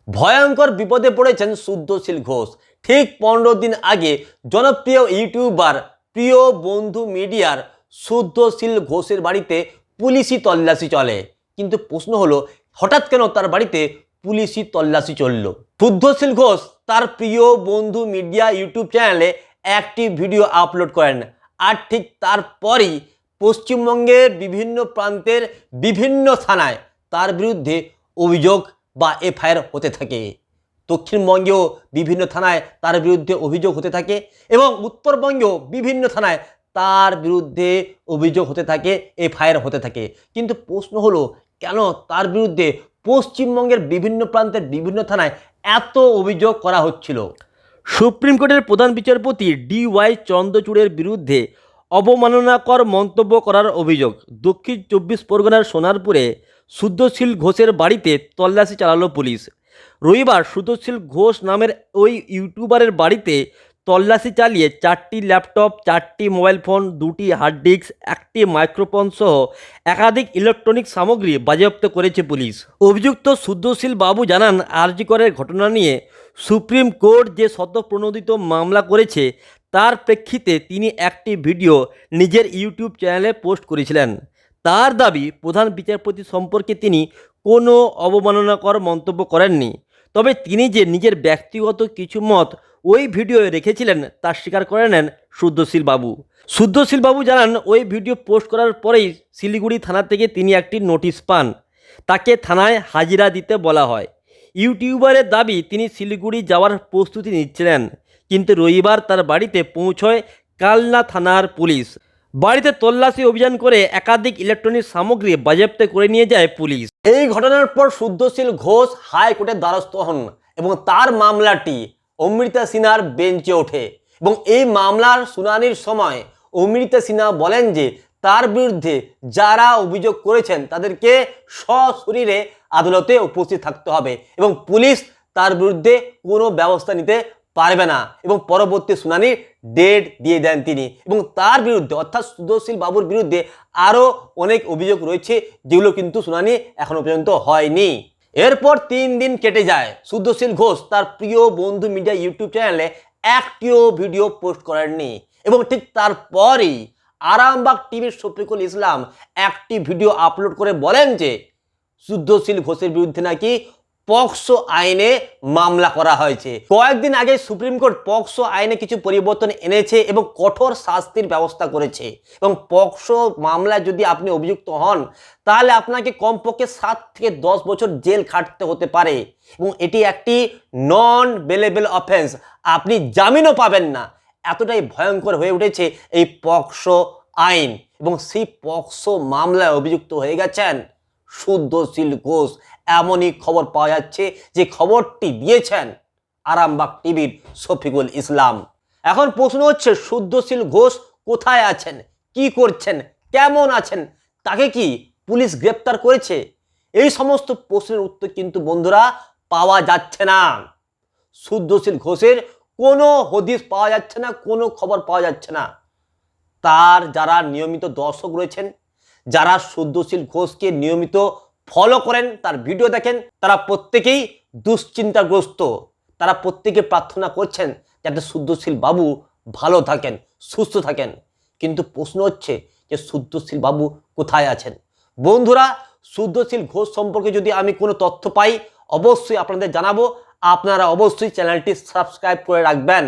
ভয়ঙ্কর বিপদে পড়েছেন শুদ্ধশীল ঘোষ। ঠিক 15 দিন আগে জনপ্রিয় ইউটিউবার প্রিয় বন্ধু মিডিয়ার শুদ্ধশীল ঘোষের বাড়িতে পুলিশি তল্লাশি চলে। কিন্তু প্রশ্ন হলো, হঠাৎ কেন তার বাড়িতে পুলিশি তল্লাশি চলল? শুদ্ধশীল ঘোষ তার প্রিয় বন্ধু মিডিয়া ইউটিউব চ্যানেলে একটি ভিডিও আপলোড করেন, আর ঠিক তারপরই পশ্চিমবঙ্গের বিভিন্ন প্রান্তের বিভিন্ন থানায় তার বিরুদ্ধে অভিযোগ বা এফআইআর হতে থাকে। দক্ষিণবঙ্গেও বিভিন্ন থানায় তার বিরুদ্ধে অভিযোগ হতে থাকে এবং উত্তরবঙ্গেও বিভিন্ন থানায় তার বিরুদ্ধে অভিযোগ হতে থাকে, এফআইআর হতে থাকে। কিন্তু প্রশ্ন হলো, কেন তার বিরুদ্ধে পশ্চিমবঙ্গের বিভিন্ন প্রান্তের বিভিন্ন থানায় এত অভিযোগ করা হচ্ছিল? সুপ্রিম কোর্টের প্রধান বিচারপতি DY চন্দ্রচূড়ের বিরুদ্ধে অবমাননাকর মন্তব্য করার অভিযোগ। দক্ষিণ 24 পরগনার সোনারপুরে শুদ্ধশীল ঘোষের বাড়িতে তল্লাশি চালালো পুলিশ। রবিবার শুদ্ধশীল ঘোষ নামের ওই ইউটিউবারের বাড়িতে তল্লাশি চালিয়ে 4টি ল্যাপটপ, 4টি মোবাইল ফোন, 2টি হার্ড ডিস্ক, 1টি মাইক্রোফোন সহ একাধিক ইলেকট্রনিক সামগ্রী বাজেয়াপ্ত করেছে পুলিশ। অভিযুক্ত শুদ্ধশীল বাবু জানান, আরজি করের ঘটনা নিয়ে সুপ্রিম কোর্ট যে স্বতঃপ্রণোদিত মামলা করেছে তার প্রেক্ষিতে তিনি একটি ভিডিও নিজের ইউটিউব চ্যানেলে পোস্ট করেছিলেন। তার দাবি, প্রধান বিচারপতি সম্পর্কে তিনি কোনো অবমাননাকর মন্তব্য করেননি, তবে তিনি যে নিজের ব্যক্তিগত কিছু মত ওই ভিডিওয়ে রেখেছিলেন তা স্বীকার করে নেন শুদ্ধশীল বাবু। শুদ্ধশীল বাবু জানান, ওই ভিডিও পোস্ট করার পরেই শিলিগুড়ি থানা থেকে তিনি একটি নোটিশ পান। তাকে থানায় হাজিরা দিতে বলা হয়। ইউটিউবারের দাবি, তিনি শিলিগুড়ি যাওয়ার প্রস্তুতি নিচ্ছিলেন, কিন্তু রবিবার তার বাড়িতে পৌঁছয় কালনা থানার পুলিশ। বাড়িতে তল্লাশি অভিযান করে একাধিক ইলেকট্রনিক সামগ্রী বাজেয়াপ্ত করে নিয়ে যায় পুলিশ। এই ঘটনার পর শুদ্ধশীল ঘোষ হাইকোর্টের দ্বারস্থ হন এবং তার মামলাটি অমৃতা সিনহার বেঞ্চে ওঠে এবং এই মামলার শুনানির সময় অমৃতা সিনহা বলেন যে তার বিরুদ্ধে যারা অভিযোগ করেছেন তাদেরকে সশরীরে আদালতে উপস্থিত থাকতে হবে এবং পুলিশ তার বিরুদ্ধে কোনো ব্যবস্থা নিতে পারবে না এবং পরবর্তী শুনানির ডেট দিয়ে দেন তিনি। এবং তার বিরুদ্ধে অর্থাৎ শুদ্ধশীল বাবুর বিরুদ্ধে আরও অনেক অভিযোগ রয়েছে যেগুলো কিন্তু শুনানি এখনো পর্যন্ত হয়নি। এরপর 3 দিন কেটে যায়। শুদ্ধশীল ঘোষ তার প্রিয় বন্ধু মিডিয়া ইউটিউব চ্যানেলে একটিও ভিডিও পোস্ট করেননি এবং ঠিক তারপরই আরামবাগ টিভির শফিকুল ইসলাম একটি ভিডিও আপলোড করে বলেন যে শুদ্ধশীল ঘোষের বিরুদ্ধে নাকি পক্সো আইনে মামলা করা হয়েছে। কয়েকদিন আগে সুপ্রিম কোর্ট পক্সো আইনে কিছু পরিবর্তন এনেছে এবং কঠোর শাস্তির ব্যবস্থা করেছে এবং পক্সো মামলায় যদি আপনি অভিযুক্ত হন তাহলে আপনাকে কমপক্ষে 7 থেকে 10 বছর জেল খাটতে হতে পারে এবং এটি একটি নন বেলেবল অফেন্স, আপনি জামিনও পাবেন না। এতটাই ভয়ঙ্কর হয়ে উঠেছে এই পক্সো আইন এবং সেই পক্সো মামলায় অভিযুক্ত হয়ে গেছেন শুদ্ধশীল ঘোষ। এমনই খবর পাওয়া যাচ্ছে যে খবরটি দিয়েছেন আরামবাগ টিভির শফিকুল ইসলাম। এখন প্রশ্ন হচ্ছে, শুদ্ধশীল ঘোষ কোথায় আছেন, কি করছেন, কেমন আছেন, তাকে কি পুলিশ গ্রেপ্তার করেছে? এই সমস্ত প্রশ্নের উত্তর কিন্তু বন্ধুরা পাওয়া যাচ্ছে না। শুদ্ধশীল ঘোষের কোনো হদিস পাওয়া যাচ্ছে না, কোনো খবর পাওয়া যাচ্ছে না। তার যারা নিয়মিত দর্শক রয়েছেন, যারা শুদ্ধশীল ঘোষকে নিয়মিত ফলো করেন, তার ভিডিও দেখেন, তারা প্রত্যেকেই দুশ্চিন্তাগ্রস্ত। তারা প্রত্যেকে প্রার্থনা করছেন যাতে শুদ্ধশীল বাবু ভালো থাকেন, সুস্থ থাকেন। কিন্তু প্রশ্ন হচ্ছে যে শুদ্ধশীল বাবু কোথায় আছেন? বন্ধুরা, শুদ্ধশীল ঘোষ সম্পর্কে যদি আমি কোনো তথ্য পাই অবশ্যই আপনাদের জানাবো। আপনারা অবশ্যই চ্যানেলটি সাবস্ক্রাইব করে রাখবেন।